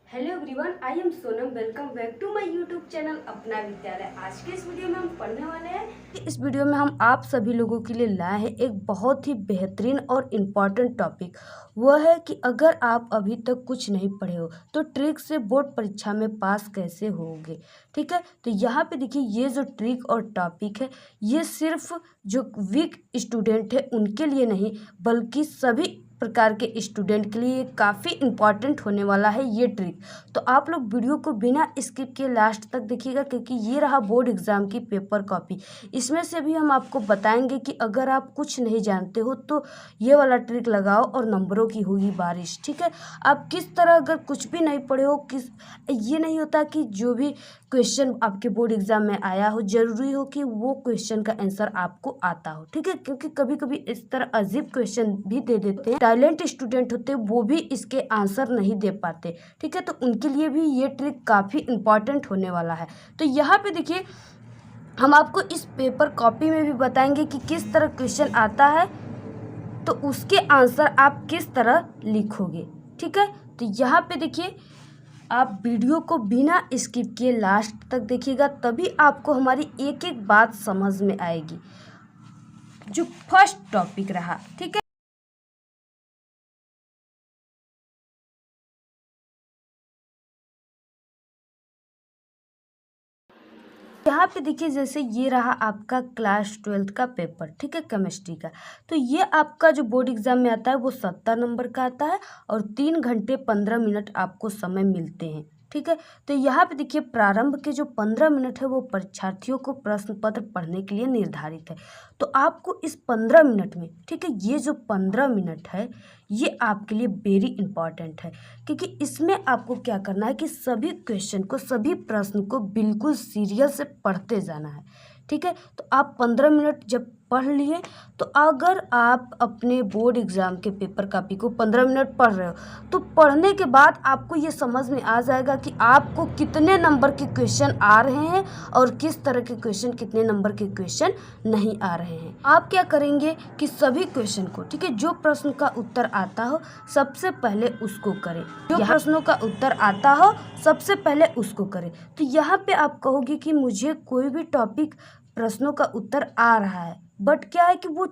Hello everyone, I am Sonam. Welcome back to my YouTube channel Apna Vidyalaya. आज के इस video में हम पढ़ने वाले हैं कि इस वीडियो में हम आप सभी लोगों के लिए लाए हैं एक बहुत ही बेहतरीन और इम्पॉर्टेंट टॉपिक। वह है कि अगर आप अभी तक कुछ नहीं पढ़े हो तो ट्रिक से बोर्ड परीक्षा में पास कैसे होगे। ठीक है, तो यहाँ पे देखिए, ये जो ट्रिक और टॉपिक है ये सिर्फ जो वीक स्टूडेंट है उनके लिए नहीं बल्कि सभी प्रकार के स्टूडेंट के लिए काफ़ी इम्पॉर्टेंट होने वाला है ये ट्रिक। तो आप लोग वीडियो को बिना स्किप के लास्ट तक देखिएगा, क्योंकि ये रहा बोर्ड एग्ज़ाम की पेपर कॉपी। इसमें से भी हम आपको बताएंगे कि अगर आप कुछ नहीं जानते हो तो ये वाला ट्रिक लगाओ और नंबरों की होगी बारिश। ठीक है, आप किस तरह अगर कुछ भी नहीं पढ़े हो, ये नहीं होता कि जो भी क्वेश्चन आपके बोर्ड एग्जाम में आया हो जरूरी हो कि वो क्वेश्चन का आंसर आपको आता हो। ठीक है, क्योंकि कभी कभी इस तरह अजीब क्वेश्चन भी दे देते हैं, टैलेंट स्टूडेंट होते हैं वो भी इसके आंसर नहीं दे पाते। ठीक है, तो उनके लिए भी ये ट्रिक काफ़ी इंपॉर्टेंट होने वाला है। तो यहाँ पे देखिए, हम आपको इस पेपर कॉपी में भी बताएंगे कि किस तरह क्वेश्चन आता है तो उसके आंसर आप किस तरह लिखोगे। ठीक है, तो यहाँ पे देखिए, आप वीडियो को बिना स्किप किए लास्ट तक देखिएगा, तभी आपको हमारी एक एक बात समझ में आएगी। जो फर्स्ट टॉपिक रहा, ठीक है, यहाँ पे देखिए, जैसे ये रहा आपका क्लास 12th का पेपर। ठीक है, केमिस्ट्री का। तो ये आपका जो बोर्ड एग्जाम में आता है वो 70 नंबर का आता है और 3 घंटे 15 मिनट आपको समय मिलते हैं। ठीक है, तो यहाँ पे देखिए, प्रारंभ के जो 15 मिनट है वो परीक्षार्थियों को प्रश्न पत्र पढ़ने के लिए निर्धारित है। तो आपको इस 15 मिनट में, ठीक है, ये जो 15 मिनट है ये आपके लिए वेरी इंपॉर्टेंट है, क्योंकि इसमें आपको क्या करना है कि सभी क्वेश्चन को, सभी प्रश्न को बिल्कुल सीरियस से पढ़ते जाना है। ठीक है, तो आप 15 मिनट जब पढ़ लिए तो अगर आप अपने बोर्ड एग्ज़ाम के पेपर कॉपी को 15 मिनट पढ़ रहे हो तो पढ़ने के बाद आपको ये समझ में आ जाएगा कि आपको कितने नंबर के क्वेश्चन आ रहे हैं और किस तरह के क्वेश्चन, कितने नंबर के क्वेश्चन नहीं आ रहे हैं। आप क्या करेंगे कि सभी क्वेश्चन को, ठीक है, जो प्रश्न का उत्तर आता हो सबसे पहले उसको करें। जो प्रश्नों का उत्तर आता हो सबसे पहले उसको करें। तो यहाँ पे आप कहोगे कि मुझे कोई भी टॉपिक प्रश्नों का उत्तर आ रहा है, बट क्या है कि वो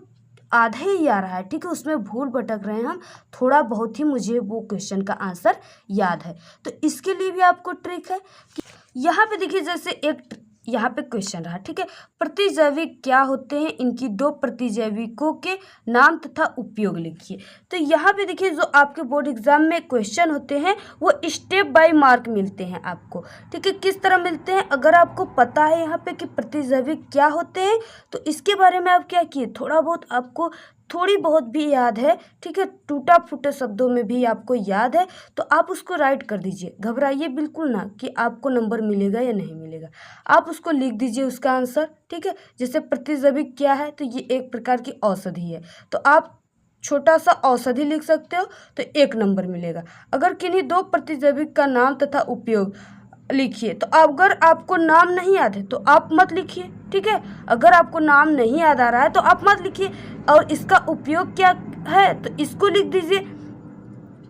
आधा ही आ रहा है। ठीक है, उसमें भूल भटक रहे हैं हम, थोड़ा बहुत ही मुझे वो क्वेश्चन का आंसर याद है। तो इसके लिए भी आपको ट्रिक है कि यहाँ पे देखिए, जैसे एक यहाँ पे क्वेश्चन रहा, ठीक है, प्रतिजैविक क्या होते हैं, इनकी 2 प्रतिजैविकों के नाम तथा उपयोग लिखिए। तो यहाँ पे देखिए, जो आपके बोर्ड एग्जाम में क्वेश्चन होते हैं वो स्टेप बाय मार्क मिलते हैं आपको। ठीक है, किस तरह मिलते हैं, अगर आपको पता है यहाँ पे कि प्रतिजैविक क्या होते हैं तो इसके बारे में आप क्या किए, थोड़ा बहुत आपको, थोड़ी बहुत भी याद है, ठीक है, टूटा फूटे शब्दों में भी आपको याद है तो आप उसको राइट कर दीजिए। घबराइए बिल्कुल ना कि आपको नंबर मिलेगा या नहीं मिलेगा, आप उसको लिख दीजिए उसका आंसर। ठीक है, जैसे प्रतिजैविक क्या है तो ये एक प्रकार की औषधि है, तो आप छोटा सा औषधि लिख सकते हो तो 1 नंबर मिलेगा। अगर किन्हीं 2 प्रतिजैविक का नाम तथा उपयोग लिखिए, तो अगर आपको नाम नहीं याद है तो आप मत लिखिए। ठीक है, अगर आपको नाम नहीं याद आ रहा है तो आप मत लिखिए, और इसका उपयोग क्या है तो इसको लिख दीजिए।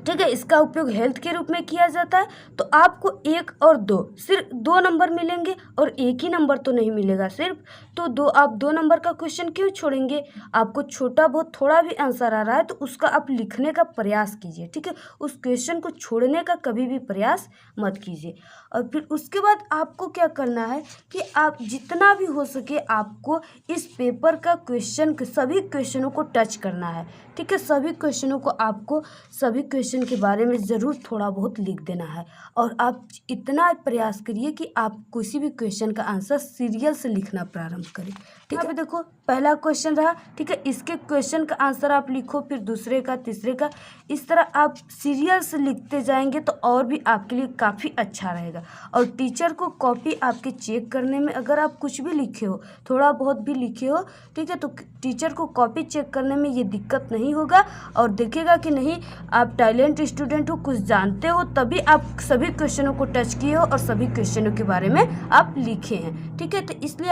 ठीक है, इसका उपयोग हेल्थ के रूप में किया जाता है। तो आपको 1 और 2, सिर्फ 2 नंबर मिलेंगे और 1 ही नंबर तो नहीं मिलेगा सिर्फ, तो 2, आप 2 नंबर का क्वेश्चन क्यों छोड़ेंगे। आपको छोटा बहुत थोड़ा भी आंसर आ रहा है तो उसका आप लिखने का प्रयास कीजिए। ठीक है, उस क्वेश्चन को छोड़ने का कभी भी प्रयास मत कीजिए। और फिर उसके बाद आपको क्या करना है कि आप जितना भी हो सके आपको इस पेपर का क्वेश्चन, सभी क्वेश्चनों को टच करना है। ठीक है, सभी क्वेश्चनों को आपको, सभी क्वेश्चन के बारे में ज़रूर थोड़ा बहुत लिख देना है, और आप इतना प्रयास करिए कि आप किसी भी क्वेश्चन का आंसर सीरियल से लिखना प्रारंभ करें। ठीक है, देखो पहला क्वेश्चन रहा, ठीक है, इसके क्वेश्चन का आंसर आप लिखो, फिर दूसरे का, तीसरे का, इस तरह आप सीरियल से लिखते जाएंगे तो और भी आपके लिए काफ़ी अच्छा रहेगा। और टीचर को कॉपी आपके चेक करने में, अगर आप कुछ भी लिखे हो, थोड़ा बहुत भी लिखे हो, ठीक है, तो टीचर को कॉपी चेक करने में ये दिक्कत नहीं होगा और देखेगा कि नहीं आप टैलेंट स्टूडेंट हो, कुछ जानते हो, तभी आप सभी क्वेश्चनों को टच किए हो और सभी क्वेश्चनों के बारे में आप लिखे हैं। ठीक है, तो इसलिए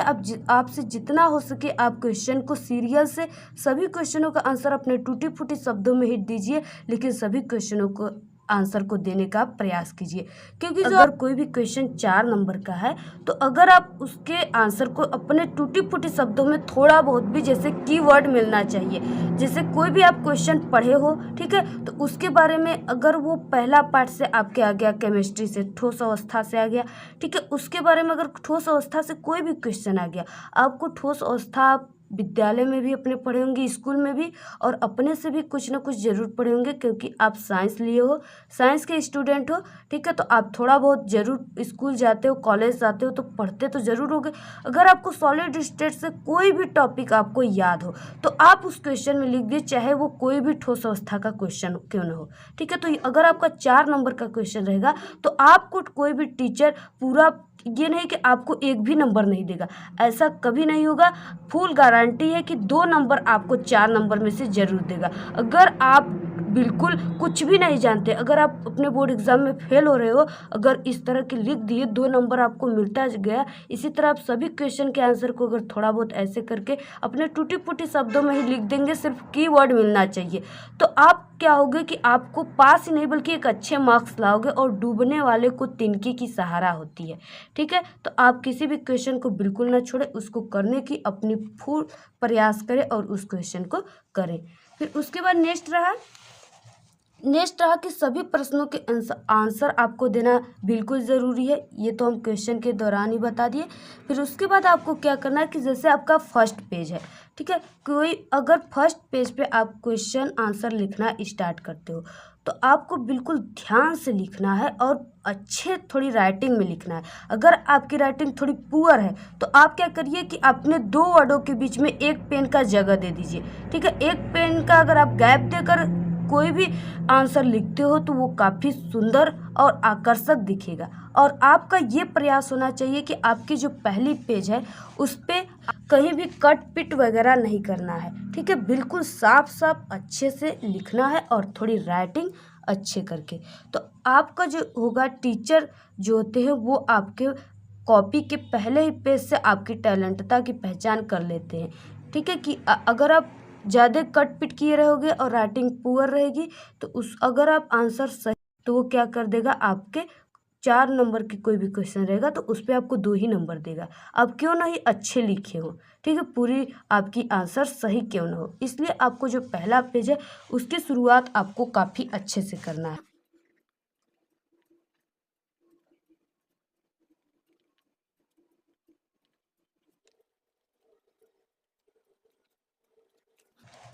आपसे जितना हो सके आप क्वेश्चन को सीरियल से, सभी क्वेश्चनों का आंसर अपने टूटी फूटी शब्दों में ही दीजिए, लेकिन सभी क्वेश्चनों को आंसर को देने का प्रयास कीजिए, क्योंकि अगर कोई भी क्वेश्चन 4 नंबर का है तो अगर आप उसके आंसर को अपने टूटी फूटी शब्दों में थोड़ा बहुत भी जैसे कीवर्ड मिलना चाहिए, जैसे कोई भी आप क्वेश्चन पढ़े हो, ठीक है, तो उसके बारे में अगर वो पहला पार्ट से आपके आ गया, केमिस्ट्री से ठोस अवस्था से आ गया, ठीक है, उसके बारे में अगर ठोस अवस्था से कोई भी क्वेश्चन आ गया, आपको ठोस अवस्था विद्यालय में भी अपने पढ़े होंगे, स्कूल में भी, और अपने से भी कुछ ना कुछ ज़रूर पढ़े होंगे, क्योंकि आप साइंस लिए हो, साइंस के स्टूडेंट हो, ठीक है, तो आप थोड़ा बहुत ज़रूर स्कूल जाते हो, कॉलेज जाते हो, तो पढ़ते तो ज़रूर होगे। अगर आपको सॉलिड स्टेट से कोई भी टॉपिक आपको याद हो तो आप उस क्वेश्चन में लिख दिए, चाहे वो कोई भी ठोस अवस्था का क्वेश्चन क्यों ना हो, ठीक है। तो अगर आपका 4 नंबर का क्वेश्चन रहेगा तो आपको कोई भी टीचर पूरा, ये नहीं कि आपको एक भी नंबर नहीं देगा, ऐसा कभी नहीं होगा। फुल गारंटी है कि 2 नंबर आपको 4 नंबर में से ज़रूर देगा। अगर आप बिल्कुल कुछ भी नहीं जानते, अगर आप अपने बोर्ड एग्ज़ाम में फेल हो रहे हो, अगर इस तरह के लिख दिए 2 नंबर आपको मिलता गया, इसी तरह आप सभी क्वेश्चन के आंसर को अगर थोड़ा बहुत ऐसे करके अपने टूटी फूटी शब्दों में ही लिख देंगे, सिर्फ कीवर्ड मिलना चाहिए, तो आप क्या होगे कि आपको पास ही नहीं बल्कि एक अच्छे मार्क्स लाओगे, और डूबने वाले को तिनके की सहारा होती है, ठीक है। तो आप किसी भी क्वेश्चन को बिल्कुल ना छोड़ें, उसको करने की अपनी फुल प्रयास करें और उस क्वेश्चन को करें। फिर उसके बाद नेक्स्ट रहा कि सभी प्रश्नों के आंसर आपको देना बिल्कुल ज़रूरी है, ये तो हम क्वेश्चन के दौरान ही बता दिए। फिर उसके बाद आपको क्या करना है कि जैसे आपका फर्स्ट पेज है, ठीक है, कोई अगर फर्स्ट पेज पे आप क्वेश्चन आंसर लिखना स्टार्ट करते हो तो आपको बिल्कुल ध्यान से लिखना है और अच्छे थोड़ी राइटिंग में लिखना है। अगर आपकी राइटिंग थोड़ी पुअर है तो आप क्या करिए कि अपने 2 वर्डों के बीच में एक पेन का जगह दे दीजिए, ठीक है। एक पेन का अगर आप गैप देकर कोई भी आंसर लिखते हो तो वो काफ़ी सुंदर और आकर्षक दिखेगा। और आपका ये प्रयास होना चाहिए कि आपकी जो पहली पेज है उस पर कहीं भी कट पिट वगैरह नहीं करना है, ठीक है, बिल्कुल साफ साफ अच्छे से लिखना है और थोड़ी राइटिंग अच्छे करके। तो आपका जो होगा, टीचर जो होते हैं वो आपके कॉपी के पहले ही पेज से आपकी टैलेंटता की पहचान कर लेते हैं, ठीक है, कि अगर आप ज़्यादा कट पिट किए रहोगे और राइटिंग पुअर रहेगी तो अगर आप आंसर सही, तो वो क्या कर देगा, आपके 4 नंबर की कोई भी क्वेश्चन रहेगा तो उस पर आपको 2 ही नंबर देगा। आप क्यों नहीं अच्छे लिखे हो, ठीक है, पूरी आपकी आंसर सही क्यों ना हो। इसलिए आपको जो पहला पेज है उसकी शुरुआत आपको काफ़ी अच्छे से करना है।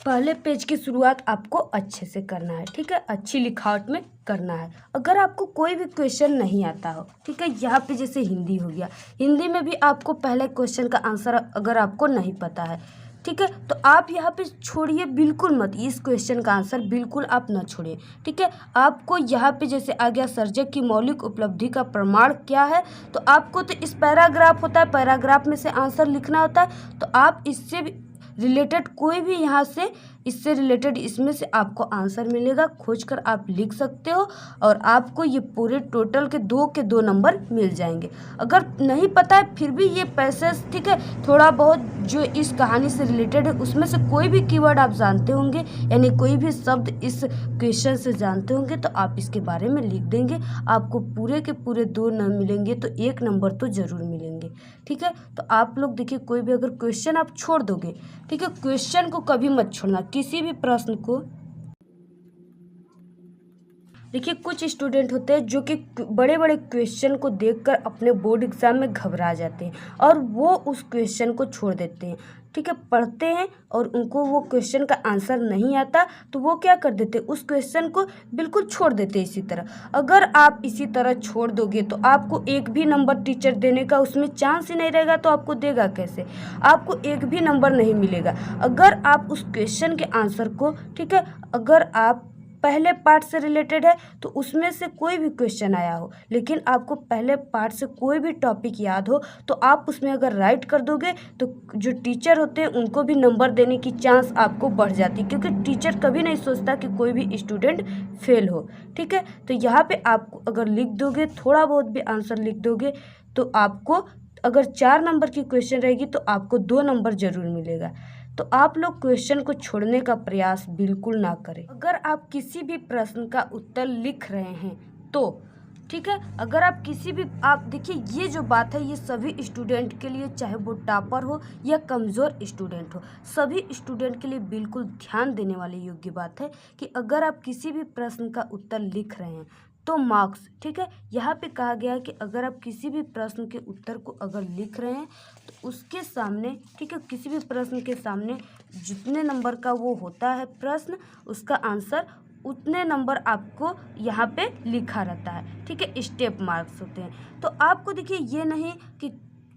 पहले पेज की शुरुआत आपको अच्छे से करना है, ठीक है, अच्छी लिखावट में करना है। अगर आपको कोई भी क्वेश्चन नहीं आता हो, ठीक है, यहाँ पे जैसे हिंदी हो गया, हिंदी में भी आपको पहले क्वेश्चन का आंसर अगर आपको नहीं पता है, ठीक है, तो आप यहाँ पे छोड़िए बिल्कुल मत, इस क्वेश्चन का आंसर बिल्कुल आप ना छोड़िए, ठीक है। आपको यहाँ पे जैसे आ गया, सर्जक की मौलिक उपलब्धि का प्रमाण क्या है, तो आपको तो इस पैराग्राफ होता है, पैराग्राफ में से आंसर लिखना होता है, तो आप इससे भी रिलेटेड कोई भी यहाँ से इससे रिलेटेड इसमें से आपको आंसर मिलेगा, खोजकर आप लिख सकते हो और आपको ये पूरे टोटल के 2 नंबर मिल जाएंगे। अगर नहीं पता है फिर भी ये पैसेज, ठीक है, थोड़ा बहुत जो इस कहानी से रिलेटेड है उसमें से कोई भी कीवर्ड आप जानते होंगे, यानी कोई भी शब्द इस क्वेश्चन से जानते होंगे, तो आप इसके बारे में लिख देंगे, आपको पूरे के पूरे 2 न मिलेंगे तो 1 नंबर तो ज़रूर मिलेंगे, ठीक है। तो आप लोग देखिए, कोई भी अगर क्वेश्चन आप छोड़ दोगे, ठीक है, क्वेश्चन को कभी मत छोड़ना, किसी भी प्रश्न को। देखिए, कुछ स्टूडेंट होते हैं जो कि बड़े बड़े क्वेश्चन को देखकर अपने बोर्ड एग्जाम में घबरा जाते हैं और वो उस क्वेश्चन को छोड़ देते हैं, ठीक है, पढ़ते हैं और उनको वो क्वेश्चन का आंसर नहीं आता तो वो क्या कर देते हैं, उस क्वेश्चन को बिल्कुल छोड़ देते हैं। इसी तरह अगर आप इसी तरह छोड़ दोगे तो आपको एक भी नंबर टीचर देने का उसमें चांस ही नहीं रहेगा, तो आपको देगा कैसे, आपको एक भी नंबर नहीं मिलेगा। अगर आप उस क्वेश्चन के आंसर को, ठीक है, अगर आप पहले पार्ट से रिलेटेड है तो उसमें से कोई भी क्वेश्चन आया हो, लेकिन आपको पहले पार्ट से कोई भी टॉपिक याद हो तो आप उसमें अगर राइट कर दोगे तो जो टीचर होते हैं उनको भी नंबर देने की चांस आपको बढ़ जाती है, क्योंकि टीचर कभी नहीं सोचता कि कोई भी स्टूडेंट फेल हो, ठीक है। तो यहाँ पे आप अगर लिख दोगे, थोड़ा बहुत भी आंसर लिख दोगे, तो आपको अगर 4 नंबर की क्वेश्चन रहेगी तो आपको 2 नंबर ज़रूर मिलेगा, तो आप लोग क्वेश्चन को छोड़ने का प्रयास बिल्कुल ना करें। अगर आप किसी भी प्रश्न का उत्तर लिख रहे हैं तो ठीक है, अगर आप किसी भी आप देखिए, ये जो बात है ये सभी स्टूडेंट के लिए, चाहे वो टॉपर हो या कमज़ोर स्टूडेंट हो, सभी स्टूडेंट के लिए बिल्कुल ध्यान देने वाली योग्य बात है कि अगर आप किसी भी प्रश्न का उत्तर लिख रहे हैं तो मार्क्स, ठीक है, यहाँ पे कहा गया है कि अगर आप किसी भी प्रश्न के उत्तर को अगर लिख रहे हैं तो उसके सामने, ठीक है, किसी भी प्रश्न के सामने जितने नंबर का वो होता है प्रश्न, उसका आंसर उतने नंबर आपको यहाँ पे लिखा रहता है, ठीक है, स्टेप मार्क्स होते हैं। तो आपको देखिए ये नहीं कि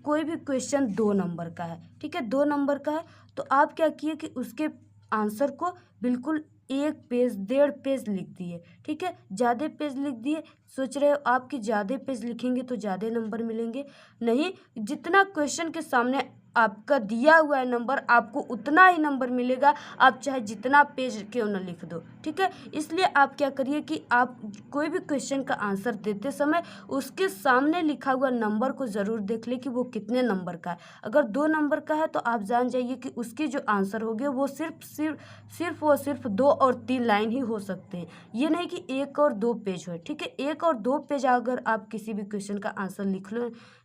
कोई भी क्वेश्चन 2 नंबर का है, ठीक है, 2 नंबर का है तो आप क्या किए कि उसके आंसर को बिल्कुल 1 पेज 1.5 पेज लिख दिए, ठीक है, ज़्यादा पेज लिख दिए, सोच रहे हो आप कि ज़्यादा पेज लिखेंगे तो ज़्यादा नंबर मिलेंगे, नहीं, जितना क्वेश्चन के सामने आपका दिया हुआ है नंबर आपको उतना ही नंबर मिलेगा, आप चाहे जितना पेज क्यों ना लिख दो, ठीक है। इसलिए आप क्या करिए कि आप कोई भी क्वेश्चन का आंसर देते समय उसके सामने लिखा हुआ नंबर को ज़रूर देख ले कि वो कितने नंबर का है। अगर 2 नंबर का है तो आप जान जाइए कि उसके जो आंसर होंगे वो सिर्फ 2 और 3 लाइन ही हो सकते हैं, ये नहीं कि 1 और 2 पेज हो, ठीक है। 1 और 2 पेज अगर आप किसी भी क्वेश्चन का आंसर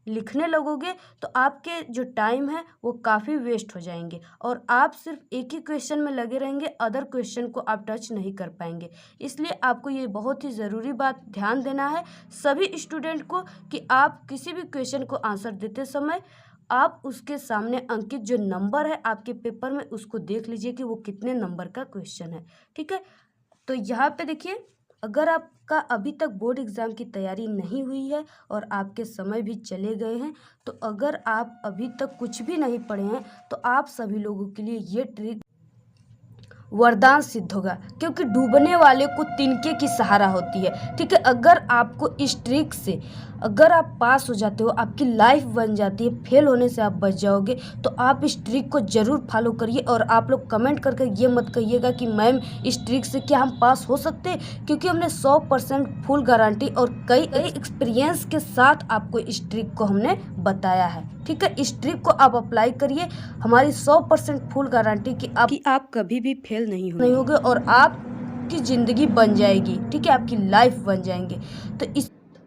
लिखने लगोगे तो आपके जो टाइम है वो काफ़ी वेस्ट हो जाएंगे और आप सिर्फ एक ही क्वेश्चन में लगे रहेंगे, अदर क्वेश्चन को आप टच नहीं कर पाएंगे। इसलिए आपको ये बहुत ही ज़रूरी बात ध्यान देना है सभी स्टूडेंट को कि आप किसी भी क्वेश्चन को आंसर देते समय आप उसके सामने अंकित जो नंबर है आपके पेपर में उसको देख लीजिए कि वो कितने नंबर का क्वेश्चन है, ठीक है। तो यहाँ पे देखिए, अगर आपका अभी तक बोर्ड एग्ज़ाम की तैयारी नहीं हुई है और आपके समय भी चले गए हैं, तो अगर आप अभी तक कुछ भी नहीं पढ़े हैं तो आप सभी लोगों के लिए ये ट्रिक वरदान सिद्ध होगा, क्योंकि डूबने वाले को तिनके की सहारा होती है, ठीक है। अगर आपको इस ट्रिक से अगर आप पास हो जाते हो, आपकी लाइफ बन जाती है, फेल होने से आप बच जाओगे, तो आप इस ट्रिक को ज़रूर फॉलो करिए। और आप लोग कमेंट करके ये मत कहिएगा कि मैम इस ट्रिक से क्या हम पास हो सकते हैं, क्योंकि हमने 100% फुल गारंटी और कई एक्सपीरियंस के साथ आपको इस ट्रिक को हमने बताया है, ठीक है। इस ट्रिक को आप अप्लाई करिए, हमारी 100% फुल गारंटी कि आप कभी भी फेल नहीं होगे और आपकी ज़िंदगी बन जाएगी, ठीक है, आपकी लाइफ बन जाएंगे। तो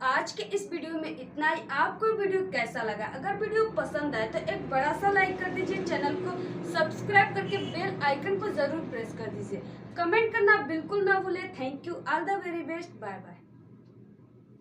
आज के इस वीडियो में इतना ही। आपको वीडियो कैसा लगा? अगर वीडियो पसंद आए तो एक बड़ा सा लाइक कर दीजिए, चैनल को सब्सक्राइब करके बेल आइकन को जरूर प्रेस कर दीजिए, कमेंट करना बिल्कुल ना भूले। Thank you, all the very best, bye bye.